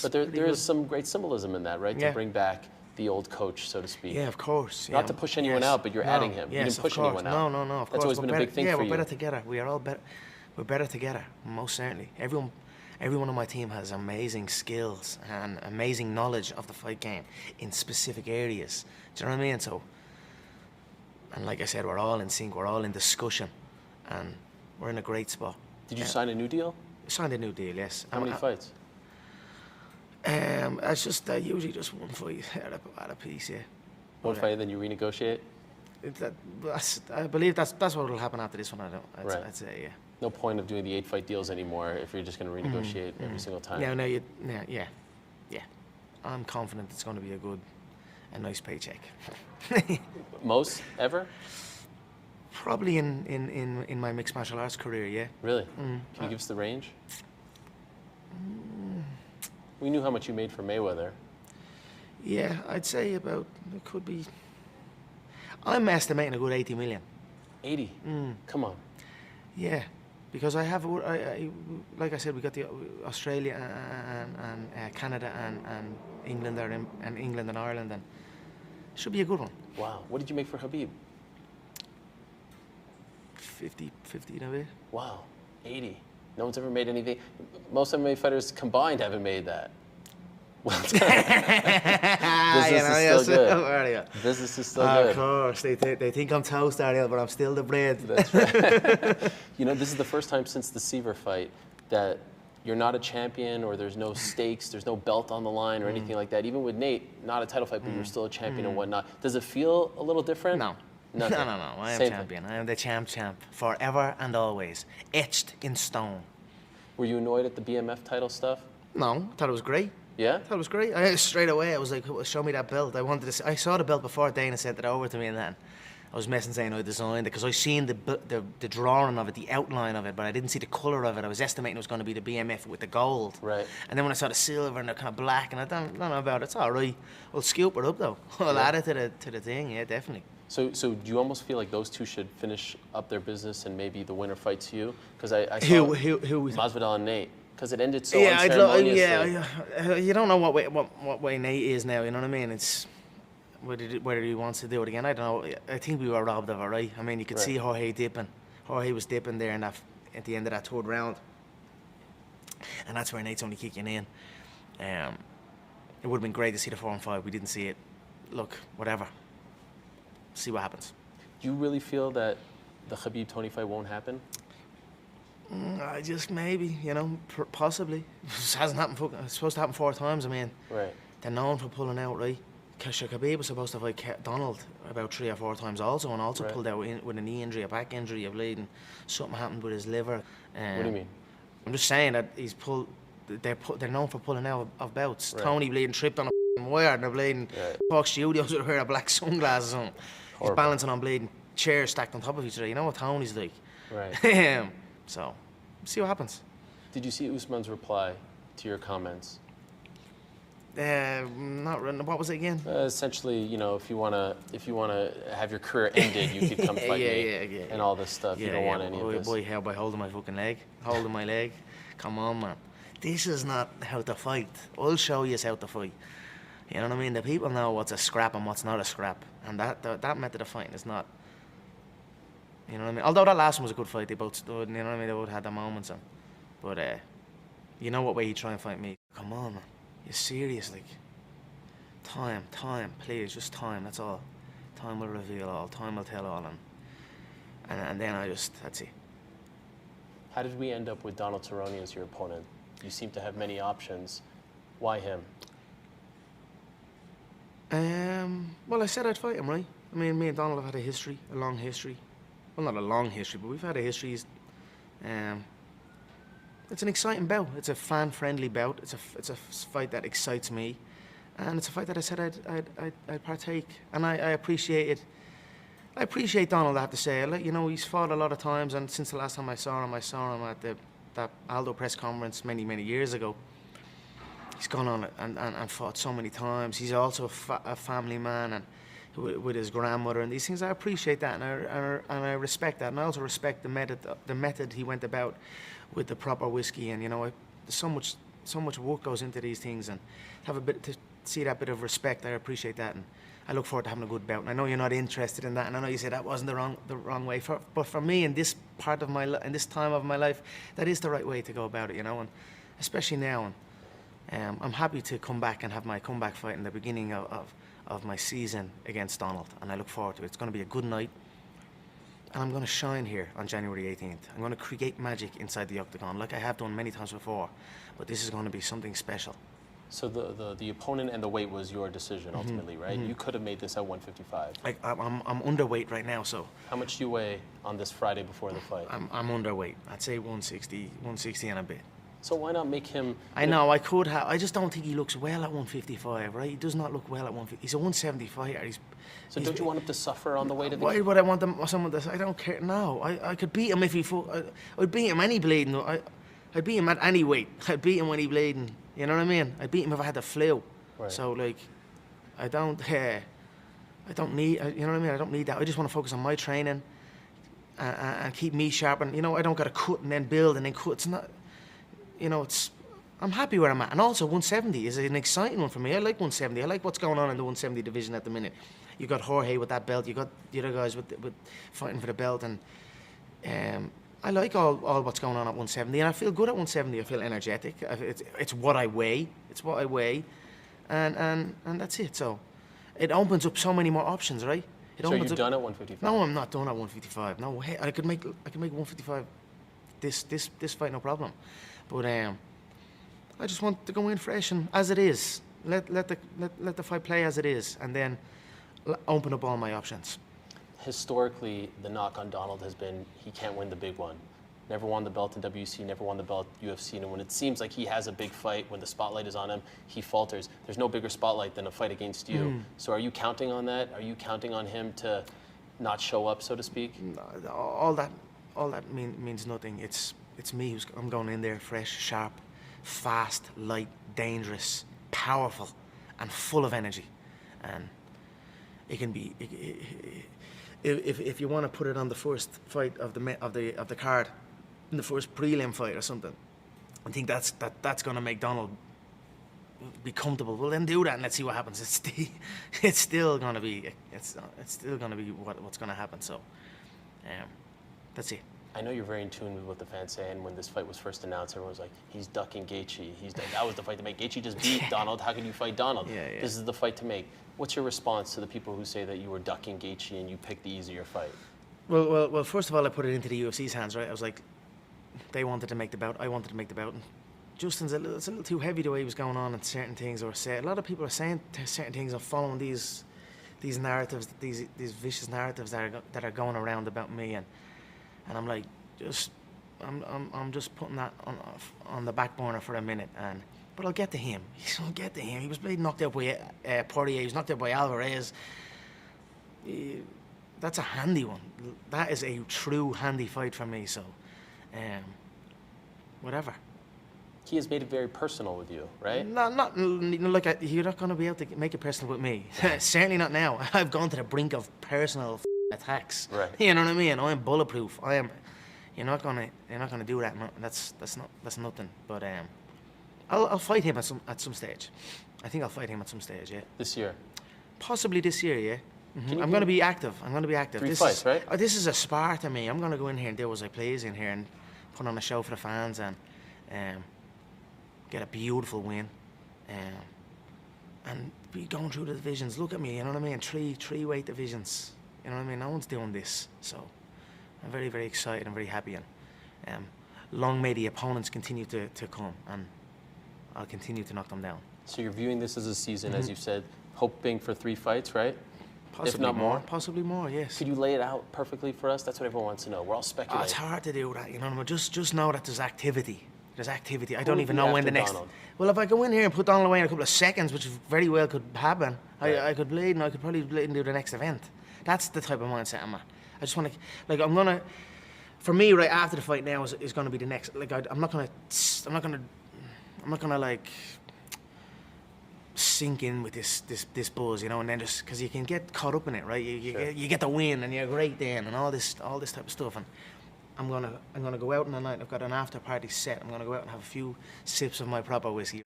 But there is some great symbolism in that, right? To bring back the old coach, so to speak. Yeah, of course. Not to push anyone out, but you're adding him. You didn't push anyone out. No, of course. That's always been a big thing for you. Yeah, we're better together. We are all better. We're better together, most certainly. Everyone on my team has amazing skills and amazing knowledge of the fight game in specific areas. Do you know what I mean? So, and like I said, we're all in sync. We're all in discussion, and we're in a great spot. Did you sign a new deal? Signed a new deal, yes. How many fights? It's just usually just one fight at a piece, yeah. One fight, then you renegotiate? I believe that's what will happen after this one. I'd say, yeah. No point of doing the 8-fight deals anymore if you're just going to renegotiate every single time. Yeah. I'm confident it's going to be a nice paycheck. Most ever? Probably in my mixed martial arts career, yeah. Really? Can you give us the range? We knew how much you made for Mayweather. Yeah, I'd say it could be. I'm estimating a good 80 million. 80? Come on. Yeah, because I have, like I said, we got the Australia and Canada and England there, and England and Ireland, and should be a good one. Wow. What did you make for Khabib? 50 in a way. Wow. 80. No one's ever made anything. Most MMA fighters combined haven't made that. Well done. Business is still good. Business is still good. Of course. They think I'm toast, Ariel, but I'm still the bread. That's right. You know, this is the first time since the Seaver fight that you're not a champion, or there's no stakes, there's no belt on the line or anything like that. Even with Nate, not a title fight, but you're still a champion and whatnot. Does it feel a little different? No. Nothing. No. I am champion. I am the champ. Forever and always. Etched in stone. Were you annoyed at the BMF title stuff? No. I thought it was great. Yeah? I thought it was great. Straight away, I was like, show me that belt. I saw the belt before Dana sent it over to me, and then I was messing saying I designed it, because I seen the drawing of it, the outline of it, but I didn't see the colour of it. I was estimating it was going to be the BMF with the gold. Right. And then when I saw the silver and the kind of black, and I don't know about it, it's all right. We'll scoop it up, though. I'll add it to the thing, yeah, definitely. So do you almost feel like those two should finish up their business and maybe the winner fights you? Because I saw who Masvidal and Nate. Because it ended so unceremoniously. You don't know what way Nate is now. You know what I mean? It's whether he wants to do it again. I don't know. I think we were robbed of it, right? I mean, you could see Jorge dipping. Jorge was dipping there at the end of that third round, and that's where Nate's only kicking in. It would have been great to see the 4 and 5. We didn't see it. Look, whatever. See what happens. Do you really feel that the Khabib-Tony fight won't happen? I just maybe, possibly. It hasn't happened. It's supposed to happen 4 times. I mean, right. They're known for pulling out, right? Khabib was supposed to fight Donald about 3 or 4 times also, and also pulled out with a knee injury, a back injury, a bleeding. Something happened with his liver. What do you mean? I'm just saying that he's pulled. They're known for pulling out of bouts. Right. Tony bleeding, tripped on a wire, and they're bleeding. Fox Studios with a pair of black sunglasses on. He's balancing on bleeding chairs stacked on top of each other. You know what Tony's like. Right. So, see what happens. Did you see Usman's reply to your comments? Not really. What was it again? Essentially, if you wanna have your career ended, you could come fight me and all this stuff. You don't want any of this. Boy, how by holding my fucking leg, holding my leg. Come on, man. This is not how to fight. I'll show you how to fight. You know what I mean? The people know what's a scrap and what's not a scrap, and that method of fighting is not. You know what I mean? Although that last one was a good fight, they both stood. You know what I mean? They both had their moments, but you know what way he try and fight me? Come on, man. You're serious, like. Time, please, just time. That's all. Time will reveal all. Time will tell all, and then that's it. How did we end up with Donald Cerrone as your opponent? You seem to have many options. Why him? Well, I said I'd fight him, right? I mean, me and Donald have had a long history. Well, not a long history, but we've had a history. It's an exciting bout. It's a fan-friendly bout. It's a fight that excites me, and it's a fight that I said I'd partake, and I appreciate it. I appreciate Donald, I have to say. He's fought a lot of times, and since the last time I saw him at that Aldo press conference many years ago. He's gone on and fought so many times. He's also a family man, and with his grandmother and these things. I appreciate that, and I respect that, and I also respect the method he went about with the proper whiskey. And there's so much work goes into these things, and to see that bit of respect, I appreciate that, and I look forward to having a good bout. And I know you're not interested in that, and I know you said that wasn't the wrong way. But for me, in this part of in this time of my life, that is the right way to go about it, you know. And especially now, and I'm happy to come back and have my comeback fight in the beginning of my season against Donald, and I look forward to it. It's going to be a good night, and I'm going to shine here on January 18th. I'm going to create magic inside the octagon, like I have done many times before. But this is going to be something special. So the opponent and the weight was your decision ultimately, right? You could have made this at 155. I'm underweight right now, so. How much do you weigh on this Friday before the fight? I'm underweight. I'd say 160 and a bit. So why not make him? I know I could have. I just don't think he looks well at 155, right? He does not look well at 150. He's a 170 fighter. So don't you want him to suffer on the way to the? Why would I want someone to? I don't care. No, I could beat him if he fought. I'd beat him any bleeding. I'd beat him at any weight. I'd beat him when he bleeding. You know what I mean? I'd beat him if I had the flu. Right. So like, I don't need. You know what I mean? I don't need that. I just want to focus on my training and keep me sharp. And you know, I don't got to cut and then build and then cut. It's not. You know, I'm happy where I'm at. And also 170 is an exciting one for me. I like 170. I like what's going on in the 170 division at the minute. You got Jorge with that belt. You got the other guys with fighting for the belt. And I like all what's going on at 170. And I feel good at 170. I feel energetic. It's what I weigh. It's what I weigh. And that's it. So it opens up so many more options, right? So you're done at 155? No, I'm not done at 155. No, hey, I could make 155 this fight, no problem. But I just want to go in fresh and as it is. Let the fight play as it is, and then open up all my options. Historically, the knock on Donald has been he can't win the big one. Never won the belt in WC, never won the belt UFC, and when it seems like he has a big fight, when the spotlight is on him, he falters. There's no bigger spotlight than a fight against you. So are you counting on that? Are you counting on him to not show up, so to speak? All that means nothing. It's me I'm going in there fresh, sharp, fast, light, dangerous, powerful, and full of energy. And it can be if you want to put it on the first fight of the card, in the first prelim fight or something. I think that's going to make Donald be comfortable. Well, then do that and let's see what happens. It's still going to be what's going to happen. So that's it. I know you're very in tune with what the fans say, and when this fight was first announced, everyone was like, he's ducking Gaethje. That was the fight to make. Gaethje just beat Donald. How can you fight Donald? Yeah. This is the fight to make. What's your response to the people who say that you were ducking Gaethje and you picked the easier fight? Well, first of all, I put it into the UFC's hands, right? I was like, they wanted to make the bout. I wanted to make the bout. And Justin's it's a little too heavy the way he was going on and certain things were said. A lot of people are saying certain things and following these narratives, these vicious narratives that are going around about me, and I'm like, I'm just putting that on the back burner for a minute, but I'll get to him. I'll get to him. He was being knocked out by Poirier. He was knocked out by Alvarez. That's a handy one. That is a true handy fight for me. So, whatever. He has made it very personal with you, right? Not like you're not going to be able to make it personal with me. Certainly not now. I've gone to the brink of personal attacks. Right. You know what I mean? I'm bulletproof. You're not gonna do that. No, that's nothing. But I'll fight him at some stage. I think I'll fight him at some stage. Yeah. This year. Possibly this year. Yeah. I'm going to be active. 3 fights, right? This is a spar to me. I'm going to go in here and do as I please in here and put on a show for the fans and get a beautiful win. And be going through the divisions. Look at me. You know what I mean? Three weight divisions. You know what I mean? No one's doing this. So I'm very, very excited and very happy. And long may the opponents continue to come, and I'll continue to knock them down. So you're viewing this as a season, as you've said, hoping for 3 fights, right? Possibly if not more. Possibly more, yes. Could you lay it out perfectly for us? That's what everyone wants to know. We're all speculating. It's hard to do that, you know. Just know that there's activity. I don't even know when the next. Donald? Well, if I go in here and put Donald away in a couple of seconds, which very well could happen, Right. I could bleed and I could probably bleed and do the next event. That's the type of mindset I'm at. I just want to, for me, right after the fight now is going to be the next. Like I'm not gonna like sink in with this buzz, you know, and then just because you can get caught up in it, right? You get the win and you're great then and all this type of stuff, and I'm gonna go out in the night. I've got an after party set. I'm gonna go out and have a few sips of my proper whiskey.